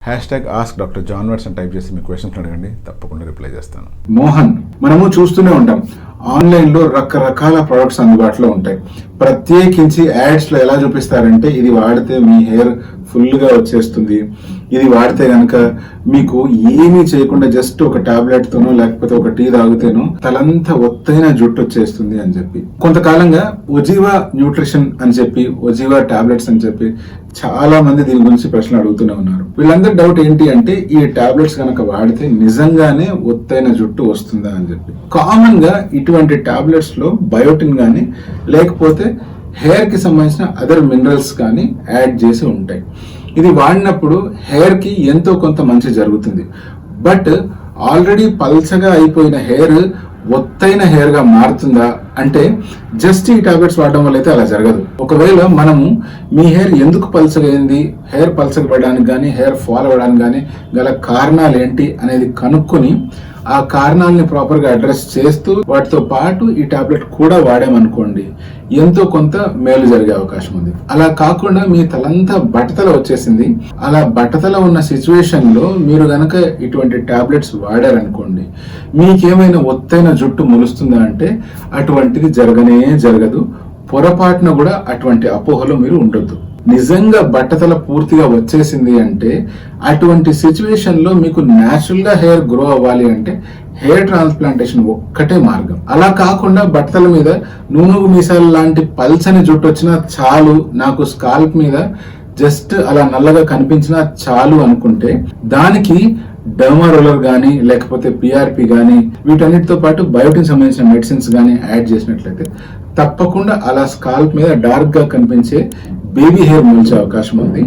#ask Dr. John Watts అని type చేసి మీ questions అడగండి, తప్పకుండా రిప్లై చేస్తాను. మోహన్, మనము చూస్తూనే ఉంటాం ఆన్లైన్లో రకరకాల ప్రొడక్ట్స్ అందుబాటులో ఉంటాయి. ప్రత్యేకించి యాడ్స్లో ఎలా చూపిస్తారంటే ఇది వాడితే మీ హెయిర్ ఫుల్గా వచ్చేస్తుంది, ఇది వాడితే కనుక మీకు ఏమీ చేయకుండా జస్ట్ ఒక టాబ్లెట్తోనో లేకపోతే ఒక టీ తాగితేనో తలంతా ఒత్తైన జుట్టు వచ్చేస్తుంది అని చెప్పి. కొంతకాలంగా ఒజీవా న్యూట్రిషన్ అని చెప్పి, ఒజీవా టాబ్లెట్స్ అని చెప్పి చాలా మంది దీని గురించి ప్రశ్నలు అడుగుతూనే ఉన్నారు. వీళ్ళందరి డౌట్ ఏంటి అంటే ఈ టాబ్లెట్స్ కనుక వాడితే నిజంగానే ఒత్తైన జుట్టు వస్తుందా అని చెప్పి. కామన్ గా ఇటువంటి టాబ్లెట్స్ లో బయోటిన్ కానీ లేకపోతే హెయిర్ కి సంబంధించిన అదర్ మినరల్స్ కానీ యాడ్ చేసి ఉంటాయి. ఇది వాడినప్పుడు హెయిర్ కి ఎంతో కొంత మంచి జరుగుతుంది. బట్ ఆల్రెడీ పల్చగా అయిపోయిన హెయిర్ ఒత్తైన హెయిర్ గా మారుతుందా అంటే జస్ట్ ఈ టాబ్లెట్స్ వాడడం వల్ల అయితే అలా జరగదు. ఒకవేళ మనము మీ హెయిర్ ఎందుకు పల్చగైంది, హెయిర్ పల్చగపడడానికి కానీ హెయిర్ ఫాల్ అవ్వడానికి కానీ గల కారణాలు ఏంటి అనేది కనుక్కొని ఆ కారణాలని ప్రాపర్ గా అడ్రస్ చేస్తూ వాటితో పాటు ఈ టాబ్లెట్ కూడా వాడామనుకోండి ఎంతో కొంత మేలు జరిగే అవకాశం ఉంది. అలా కాకుండా మీ తలంతా బట్టతల వచ్చేసింది, అలా బట్టతల ఉన్న సిచ్యువేషన్ లో మీరు గనక ఇటువంటి టాబ్లెట్స్ వాడారనుకోండి మీకేమైనా ఒత్తైన జుట్టు మొలుస్తుందా అంటే అటువంటిది జరగనే జరగదు. పొరపాటున కూడా అటువంటి అపోహలో మీరు ఉండొద్దు. నిజంగా బట్టతల పూర్తిగా వచ్చేసింది అంటే అటువంటి సిచ్యువేషన్ లో మీకు న్యాచురల్ గా హెయిర్ గ్రో అవ్వాలి అంటే హెయిర్ ట్రాన్స్ప్లాంటేషన్ ఒక్కటే మార్గం. అలా కాకుండా బట్టల మీద నూనూగు మీసాలు లాంటి పల్చని జుట్టు వచ్చినా చాలు, నాకు స్కాల్ప్ మీద జస్ట్ అలా నల్లగా కనిపించినా చాలు అనుకుంటే దానికి డర్మా రోలర్ కానీ లేకపోతే పిఆర్పి కానీ వీటన్నిటితో పాటు బయోటిన్ సంబంధించిన మెడిసిన్స్ కానీ యాడ్ చేసినట్లయితే తప్పకుండా అలా స్కాల్ప్ మీద డార్క్ గా కనిపించే బేబీ హెయిర్ మొలిచే అవకాశం ఉంది.